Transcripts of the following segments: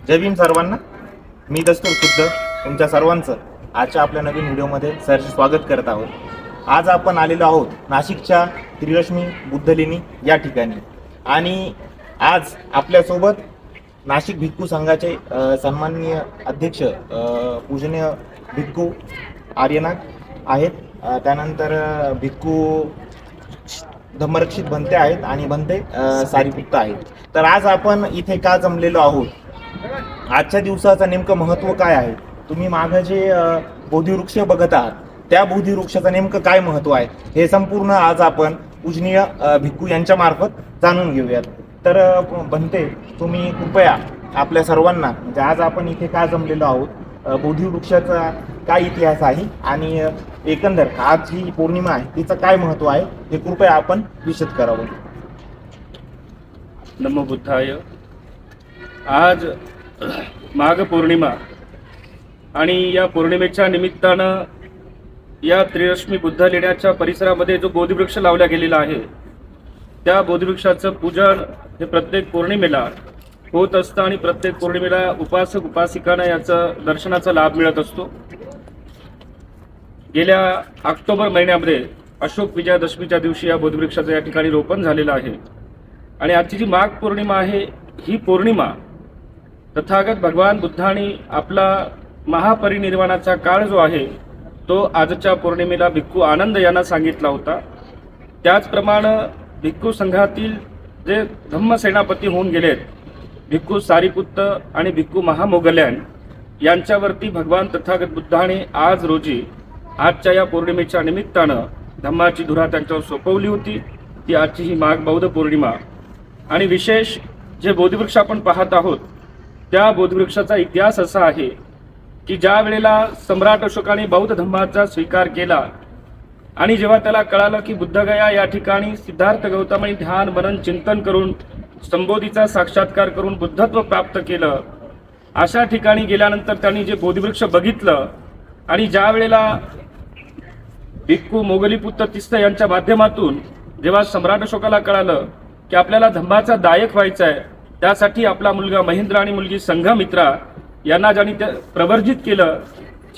जय भीम सर्वांना. मी दस्तूर खुद्द तुमच्या सर्वांचं आजच्या आपल्या नवीन व्हिडिओमध्ये सहर्ष स्वागत करत आहोत. आज आपण आलेलो आहोत नाशिकच्या त्रिरश्मी बुद्धलेणी या ठिकाणी आणि आज आपल्यासोबत नाशिक भिक्खू संघाचे सन्माननीय अध्यक्ष पूजनीय भिक्खू आर्यनाथ आहेत. त्यानंतर भिक्खू धम्मरक्षित भंते आहेत आणि भंते सारीपुत्त आहेत. तर आज आपण इथे का जमलेलो आहोत, आजच्या दिवसाचं नेमकं महत्त्व काय आहे, तुम्ही मागे जे बोधिवृक्ष बघत आहात त्या बोधिवृक्षाचं नेमकं काय महत्त्व आहे हे संपूर्ण आज आपण पूजनीय भिक्खू यांच्या मार्फत जाणून घेऊयात. तर भंते, तुम्ही कृपया आपल्या सर्वांना म्हणजे आज आपण इथे का जमलेलो आहोत, बोधिवृक्षाचा काय इतिहास आहे आणि एकंदर आज ही पौर्णिमा आहे तिचं काय महत्त्व आहे हे कृपया आपण विशद करावं. नमो बुद्धाय. आज माघ पौर्णिमा आणि या पौर्णिमेच्या निमित्तानं या त्रिरश्मी बुद्धलेण्याच्या परिसरामध्ये जो बोधिवृक्ष लावला गेलेला आहे त्या बोधिवृक्षाचं पूजन हे प्रत्येक पौर्णिमेला होत असतं आणि प्रत्येक पौर्णिमेला उपासक उपासिकांना याचं दर्शनाचा लाभ मिळत असतो. गेल्या ऑक्टोबर महिन्यामध्ये अशोक विजयादशमीच्या दिवशी या बोधिवृक्षाचं या ठिकाणी रोपण झालेलं आहे आणि आजची जी माघ पौर्णिमा आहे ही पौर्णिमा तथागत भगवान बुद्धांनी आपला महापरिनिर्वाणाचा काळ जो आहे तो आजच्या पौर्णिमेला भिक्खू आनंद यांना सांगितला होता. त्याचप्रमाणे भिक्खू संघातील जे धम्मसेनापती होऊन गेलेत भिक्खू सारीपुत्त आणि भिक्खू महामोगल्यान यांच्यावरती भगवान तथागत बुद्धाने आज रोजी आजच्या या पौर्णिमेच्या निमित्तानं धम्माची धुरा त्यांच्यावर सोपवली होती. ती आजची ही माघ बौद्ध पौर्णिमा आणि विशेष जे बोधिवृक्ष आपण पाहत आहोत त्या बोधिवृक्षाचा इतिहास असा आहे की ज्या वेळेला सम्राट अशोकाने बौद्ध धम्माचा स्वीकार केला आणि जेव्हा त्याला कळालं की बुद्धगया या ठिकाणी सिद्धार्थ गौतमाने ध्यान मनन चिंतन करून संबोधीचा साक्षात्कार करून बुद्धत्व प्राप्त केलं, अशा ठिकाणी गेल्यानंतर त्यांनी जे बोधिवृक्ष बघितलं आणि ज्या वेळेला भिक्खू मोगलीपुत्र तिस्स यांच्या माध्यमातून जेव्हा सम्राट अशोकाला कळालं की आपल्याला धम्माचा दायक व्हायचा आहे, त्यासाठी आपला मुलगा महेंद्र आणि मुलगी संघमित्रा यांना ज्यांनी प्रवर्जित केलं,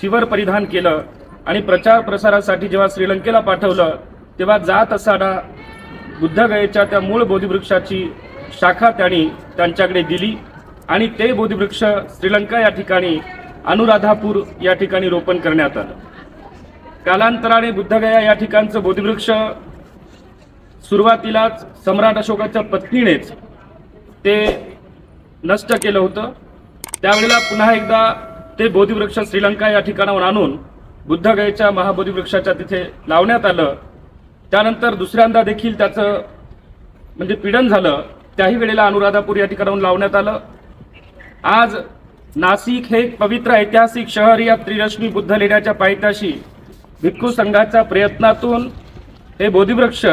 शिवर परिधान केलं आणि प्रचार प्रसारासाठी जेव्हा श्रीलंकेला पाठवलं तेव्हा जात असताना बुद्धगयेच्या त्या मूळ बोधिवृक्षाची शाखा त्यांनी त्यांच्याकडे दिली आणि ते बोधिवृक्ष श्रीलंका या ठिकाणी अनुराधापूर या ठिकाणी रोपण करण्यात आलं. कालांतराने बुद्धगया या ठिकाणचं बोधिवृक्ष सुरुवातीलाच सम्राट अशोकाच्या पत्नीनेच ते नष्ट केलं होतं. त्यावेळेला पुन्हा एकदा ते बोधिवृक्ष श्रीलंका या ठिकाणावर आणून बुद्धगयेच्या महाबोधिवृक्षाच्या तिथे लावण्यात आलं. त्यानंतर दुसऱ्यांदा देखील त्याचं म्हणजे पीडन झालं, त्याही वेळेला अनुराधापूर या ठिकाणाहून लावण्यात आलं. आज नाशिक हे एक पवित्र ऐतिहासिक शहर या त्रिरश्मी बुद्धलेण्याच्या पायथ्याशी भिक्खू संघाच्या प्रयत्नातून हे बोधिवृक्ष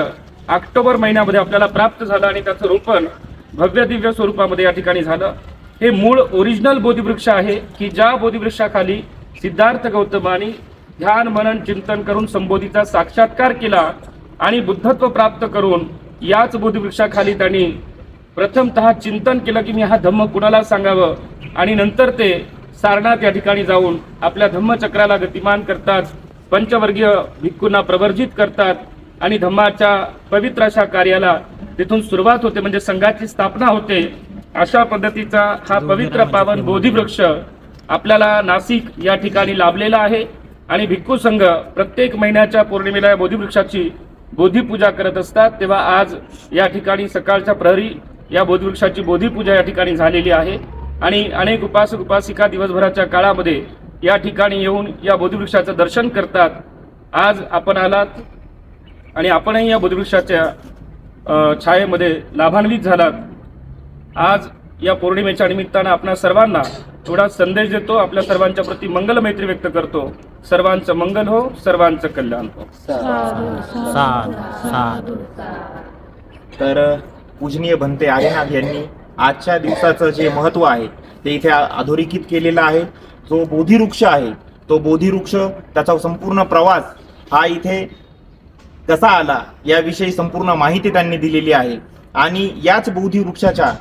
ऑक्टोबर महिन्यामध्ये आपल्याला प्राप्त झालं आणि त्याचं रोपण भव्य दिव्य स्वरूपामध्ये या ठिकाणी झालं. हे मूळ ओरिजिनल बोधिवृक्ष आहे की ज्या बोधिवृक्षाखाली सिद्धार्थ गौतमानी ध्यान मनन चिंतन करून संबोधीचा साक्षात्कार केला आणि बुद्धत्व प्राप्त करून याच बोधिवृक्षाखाली त्यांनी प्रथमतः चिंतन केलं की मी हा धम्म कुणाला सांगावं आणि नंतर ते सारनाथ या ठिकाणी जाऊन आपल्या धम्मचक्राला गतिमान करतात, पंचवर्गीय भिक्खूंना प्रवर्जित करतात आणि धम्माच्या पवित्र अशा कार्याला तिथून सुरुवात होते, म्हणजे संघाची स्थापना होते. अशा पद्धतीचा हा पवित्र पावन बोधिवृक्ष आपल्याला नाशिक या ठिकाणी लाभलेला आहे आणि भिक्खू संघ प्रत्येक महिन्याच्या पौर्णिमेला या बोधिवृक्षाची बोधिपूजा करत असतात. तेव्हा आज या ठिकाणी सकाळच्या प्रहरी या बोधिवृक्षाची बोधिपूजा या ठिकाणी झालेली आहे आणि अनेक उपासक उपासिका दिवसभराच्या काळामध्ये या ठिकाणी येऊन या बोधिवृक्षाचं दर्शन करतात. आज आपण आलात आणि आपणही या बोधिवृक्षाच्या छायेमध्ये लाभान्वित झालात. आज या पौर्णिमेच्या निमित्तानं आपणा सर्वांना थोडा संदेश देतो, आपल्या सर्वांच्या प्रती मंगल मैत्री व्यक्त करतो. सर्वांचं मंगल हो, सर्वांचं कल्याण हो. तर पूजनीय भंते आर्यनाथ यांनी आजच्या दिवसाचं जे महत्त्व आहे ते इथे अधोरेखित केलेलं आहे. जो बोधिवृक्ष आहे तो बोधिवृक्ष त्याचा संपूर्ण प्रवास हा इथे कसा आला याविषयी संपूर्ण माहिती त्यांनी दिलेली आहे आणि याच बोधिवृक्षाच्या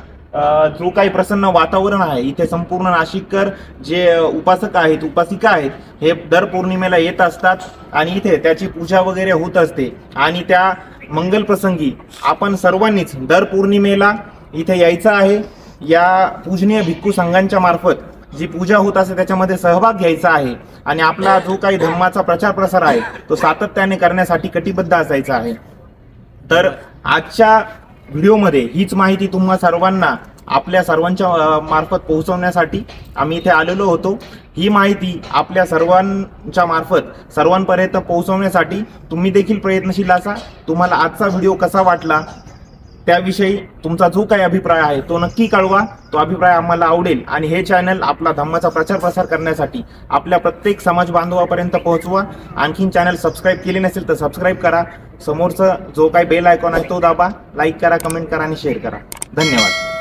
जो काही प्रसन्न वातावरण आहे इथे, संपूर्ण नाशिककर जे उपासक आहेत, उपासिका आहेत, हे दर पौर्णिमेला येत असतात आणि इथे त्याची पूजा वगैरे होत असते. आणि त्या मंगल प्रसंगी आपण सर्वांनीच दर पौर्णिमेला इथे यायचं आहे. या पूजनीय भिक्खू संघांच्या मार्फत जी पूजा होत असते त्याच्यामध्ये सहभाग घ्यायचा आहे आणि आपला जो काही धर्माचा प्रचार प्रसार आहे तो सातत्याने करण्यासाठी कटिबद्ध असायचा आहे. तर आजच्या व्हिडिओमध्ये हीच माहिती तुम्हा सर्वांना आपल्या सर्वांच्या मार्फत पोहोचवण्यासाठी आम्ही इथे आलेलो होतो. ही माहिती आपल्या सर्वांच्या मार्फत सर्वांपर्यंत पोहोचवण्यासाठी तुम्ही देखील प्रयत्नशील असा. तुम्हाला आजचा व्हिडिओ कसा वाटला त्याविषयी तुमचा जो काही अभिप्राय आहे तो नक्की कळवा. तो अभिप्राय आम्हाला आवडेल आणि हे चॅनल आपला धम्माचा प्रचार प्रसार करण्यासाठी आपल्या प्रत्येक समाज बांधवापर्यंत पोहोचवा. आणखीन चॅनल सबस्क्राईब केले नसेल तर सबस्क्राईब करा. समोरचं जो काही बेल आयकॉन आहे तो दाबा, लाईक करा, कमेंट करा आणि शेअर करा. धन्यवाद.